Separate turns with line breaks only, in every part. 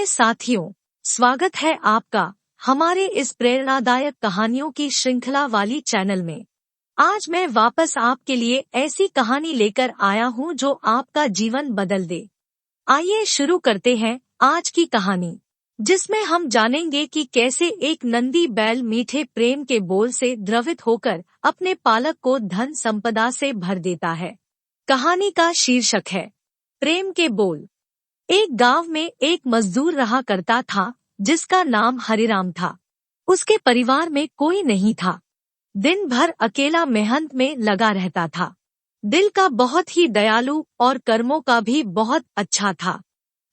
साथियों, स्वागत है आपका हमारे इस प्रेरणादायक कहानियों की श्रृंखला वाली चैनल में। आज मैं वापस आपके लिए ऐसी कहानी लेकर आया हूँ जो आपका जीवन बदल दे। आइए शुरू करते हैं आज की कहानी, जिसमें हम जानेंगे कि कैसे एक नंदी बैल मीठे प्रेम के बोल से द्रवित होकर अपने पालक को धन संपदा से भर देता है। कहानी का शीर्षक है प्रेम के बोल। एक गांव में एक मजदूर रहा करता था जिसका नाम हरिराम था। उसके परिवार में कोई नहीं था। दिन भर अकेला मेहनत में लगा रहता था। दिल का बहुत ही दयालु और कर्मों का भी बहुत अच्छा था।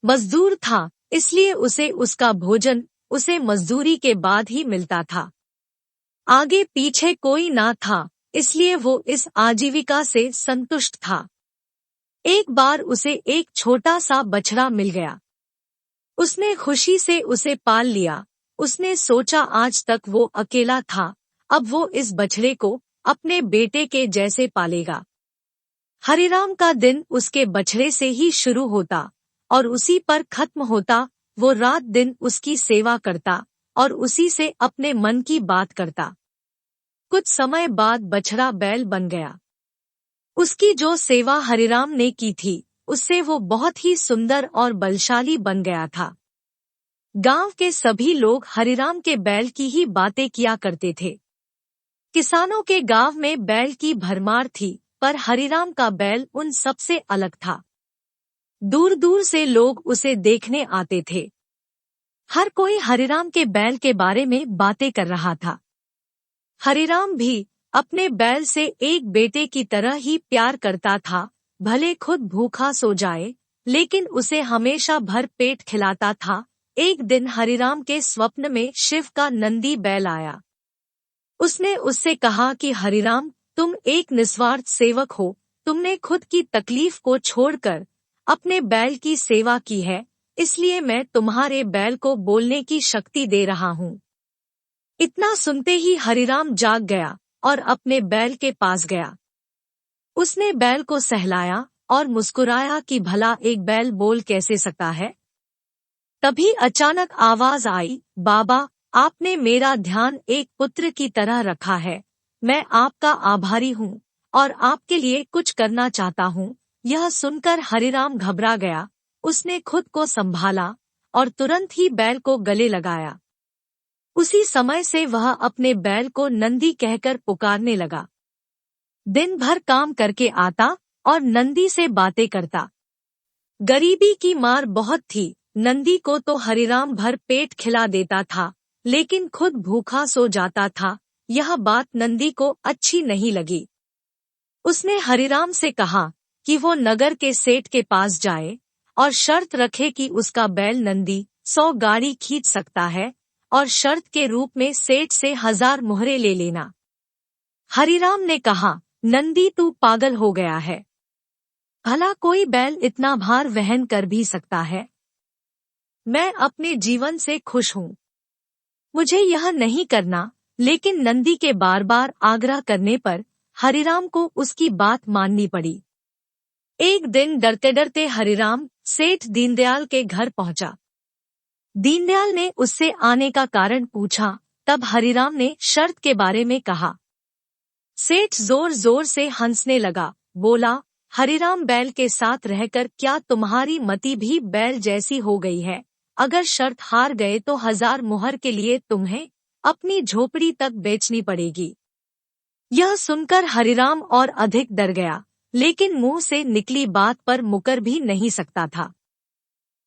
मजदूर था, इसलिए उसे उसका भोजन उसे मजदूरी के बाद ही मिलता था। आगे पीछे कोई ना था, इसलिए वो इस आजीविका से संतुष्ट था। एक बार उसे एक छोटा सा बछड़ा मिल गया। उसने खुशी से उसे पाल लिया। उसने सोचा आज तक वो अकेला था, अब वो इस बछड़े को अपने बेटे के जैसे पालेगा। हरिराम का दिन उसके बछड़े से ही शुरू होता और उसी पर खत्म होता। वो रात दिन उसकी सेवा करता और उसी से अपने मन की बात करता। कुछ समय बाद बछड़ा बैल बन गया। उसकी जो सेवा हरिराम ने की थी, उससे वो बहुत ही सुंदर और बलशाली बन गया था। गांव के सभी लोग हरिराम के बैल की ही बातें किया करते थे। किसानों के गांव में बैल की भरमार थी, पर हरिराम का बैल उन सबसे अलग था। दूर दूर से लोग उसे देखने आते थे। हर कोई हरिराम के बैल के बारे में बातें कर रहा था। हरिराम भी अपने बैल से एक बेटे की तरह ही प्यार करता था। भले खुद भूखा सो जाए, लेकिन उसे हमेशा भर पेट खिलाता था। एक दिन हरिराम के स्वप्न में शिव का नंदी बैल आया। उसने उससे कहा कि हरिराम, तुम एक निस्वार्थ सेवक हो। तुमने खुद की तकलीफ को छोड़कर अपने बैल की सेवा की है, इसलिए मैं तुम्हारे बैल को बोलने की शक्ति दे रहा हूँ। इतना सुनते ही हरिराम जाग गया और अपने बैल के पास गया। उसने बैल को सहलाया और मुस्कुराया कि भला एक बैल बोल कैसे सकता है। तभी अचानक आवाज आई, बाबा, आपने मेरा ध्यान एक पुत्र की तरह रखा है। मैं आपका आभारी हूँ और आपके लिए कुछ करना चाहता हूँ। यह सुनकर हरिराम घबरा गया। उसने खुद को संभाला और तुरंत ही बैल को गले लगाया। उसी समय से वह अपने बैल को नंदी कहकर पुकारने लगा। दिन भर काम करके आता और नंदी से बातें करता। गरीबी की मार बहुत थी। नंदी को तो हरिराम भर पेट खिला देता था, लेकिन खुद भूखा सो जाता था। यह बात नंदी को अच्छी नहीं लगी। उसने हरिराम से कहा कि वो नगर के सेठ के पास जाए और शर्त रखे कि उसका बैल नंदी 100 गाड़ी खींच सकता है और शर्त के रूप में सेठ से 1000 मुहरे ले लेना। हरिराम ने कहा, नंदी तू पागल हो गया है। भला कोई बैल इतना भार वहन कर भी सकता है? मैं अपने जीवन से खुश हूँ, मुझे यह नहीं करना। लेकिन नंदी के बार बार आग्रह करने पर हरिराम को उसकी बात माननी पड़ी। एक दिन डरते डरते हरिराम सेठ दीनदयाल के घर पहुंचा। दीनदयाल ने उससे आने का कारण पूछा। तब हरिराम ने शर्त के बारे में कहा। सेठ जोर जोर से हंसने लगा, बोला, हरिराम, बैल के साथ रहकर क्या तुम्हारी मति भी बैल जैसी हो गई है? अगर शर्त हार गए तो 1000 मुहर के लिए तुम्हें अपनी झोपड़ी तक बेचनी पड़ेगी। यह सुनकर हरिराम और अधिक डर गया, लेकिन मुंह से निकली बात पर मुकर भी नहीं सकता था।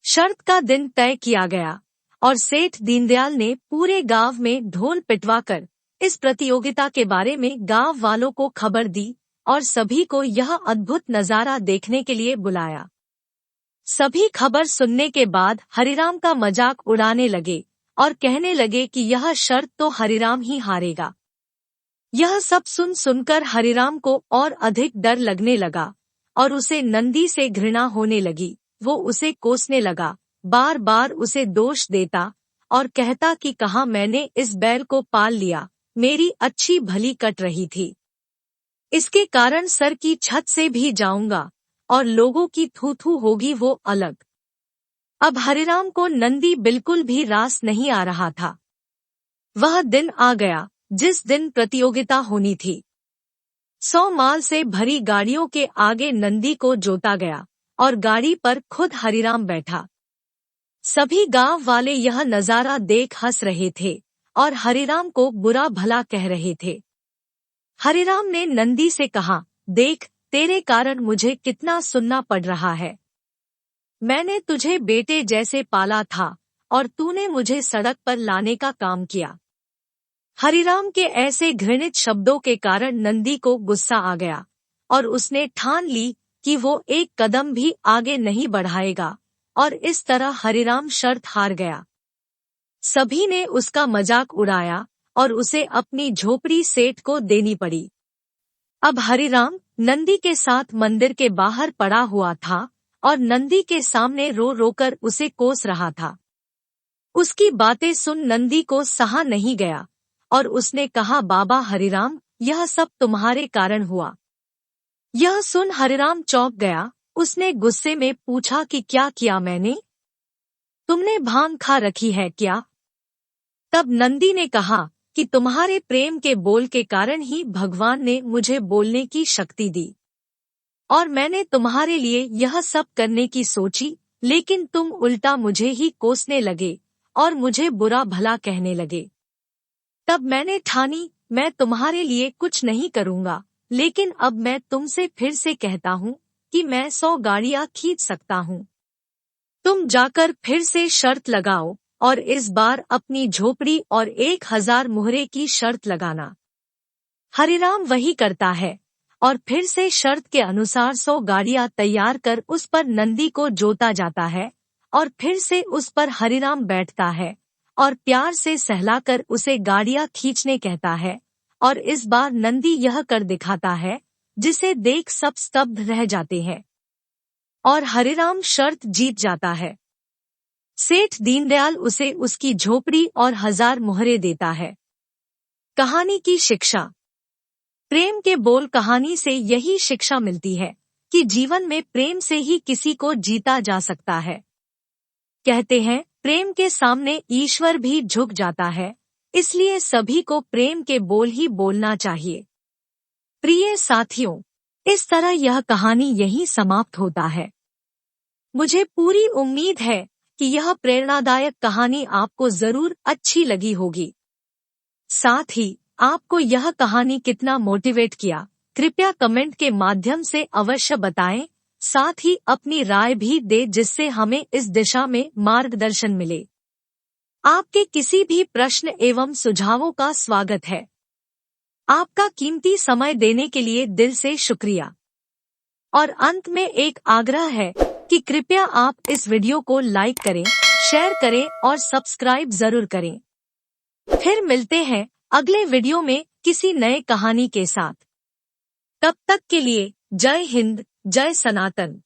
शर्त का दिन तय किया गया और सेठ दीनदयाल ने पूरे गांव में ढोल पिटवाकर इस प्रतियोगिता के बारे में गांव वालों को खबर दी और सभी को यह अद्भुत नजारा देखने के लिए बुलाया। सभी खबर सुनने के बाद हरिराम का मजाक उड़ाने लगे और कहने लगे कि यह शर्त तो हरिराम ही हारेगा। यह सब सुनकर हरिराम को और अधिक डर लगने लगा और उसे नंदी से घृणा होने लगी। वो उसे कोसने लगा, बार बार उसे दोष देता और कहता कि कहाँ मैंने इस बैल को पाल लिया, मेरी अच्छी भली कट रही थी। इसके कारण सर की छत से भी जाऊंगा और लोगों की थू थू होगी वो अलग। अब हरिराम को नंदी बिल्कुल भी रास नहीं आ रहा था। वह दिन आ गया जिस दिन प्रतियोगिता होनी थी। 100 माल से भरी गाड़ियों के आगे नंदी को जोता गया और गाड़ी पर खुद हरिराम बैठा। सभी गांव वाले यह नजारा देख हंस रहे थे और हरिराम को बुरा भला कह रहे थे। हरिराम ने नंदी से कहा, देख, तेरे कारण मुझे कितना सुनना पड़ रहा है। मैंने तुझे बेटे जैसे पाला था और तूने मुझे सड़क पर लाने का काम किया। हरिराम के ऐसे घृणित शब्दों के कारण नंदी को गुस्सा आ गया और उसने ठान ली कि वो एक कदम भी आगे नहीं बढ़ाएगा, और इस तरह हरिराम शर्त हार गया। सभी ने उसका मजाक उड़ाया और उसे अपनी झोपड़ी सेठ को देनी पड़ी। अब हरिराम नंदी के साथ मंदिर के बाहर पड़ा हुआ था और नंदी के सामने रो रोकर उसे कोस रहा था। उसकी बातें सुन नंदी को सहा नहीं गया और उसने कहा, बाबा हरिराम, यह सब तुम्हारे कारण हुआ। यह सुन हरिराम चौंक गया। उसने गुस्से में पूछा कि क्या किया मैंने? तुमने भांग खा रखी है क्या? तब नंदी ने कहा कि तुम्हारे प्रेम के बोल के कारण ही भगवान ने मुझे बोलने की शक्ति दी, और मैंने तुम्हारे लिए यह सब करने की सोची, लेकिन तुम उल्टा मुझे ही कोसने लगे और मुझे बुरा भला कहने लगे। तब मैंने ठानी, मैं तुम्हारे लिए कुछ नहीं करूँगा, लेकिन अब मैं तुमसे फिर से कहता हूँ कि मैं 100 गाड़ियाँ खींच सकता हूँ। तुम जाकर फिर से शर्त लगाओ और इस बार अपनी झोपड़ी और 1000 मुहरे की शर्त लगाना। हरिराम वही करता है और फिर से शर्त के अनुसार 100 गाड़ियाँ तैयार कर उस पर नंदी को जोता जाता है और फिर से उस पर हरिराम बैठता है और प्यार से सहलाकर उसे गाड़ियाँ खींचने कहता है, और इस बार नंदी यह कर दिखाता है जिसे देख सब स्तब्ध रह जाते हैं और हरिराम शर्त जीत जाता है। सेठ दीनदयाल उसे उसकी झोपड़ी और 1000 मुहरे देता है। कहानी की शिक्षा। प्रेम के बोल कहानी से यही शिक्षा मिलती है कि जीवन में प्रेम से ही किसी को जीता जा सकता है। कहते हैं, प्रेम के सामने ईश्वर भी झुक जाता है, इसलिए सभी को प्रेम के बोल ही बोलना चाहिए। प्रिय साथियों, इस तरह यह कहानी यहीं समाप्त होता है। मुझे पूरी उम्मीद है कि यह प्रेरणादायक कहानी आपको जरूर अच्छी लगी होगी। साथ ही आपको यह कहानी कितना मोटिवेट किया, कृपया कमेंट के माध्यम से अवश्य बताएं। साथ ही अपनी राय भी दे जिससे हमें इस दिशा में मार्गदर्शन मिले। आपके किसी भी प्रश्न एवं सुझावों का स्वागत है। आपका कीमती समय देने के लिए दिल से शुक्रिया। और अंत में एक आग्रह है कि कृपया आप इस वीडियो को लाइक करें, शेयर करें और सब्सक्राइब जरूर करें। फिर मिलते हैं अगले वीडियो में किसी नए कहानी के साथ। तब तक के लिए जय हिंद, जय सनातन।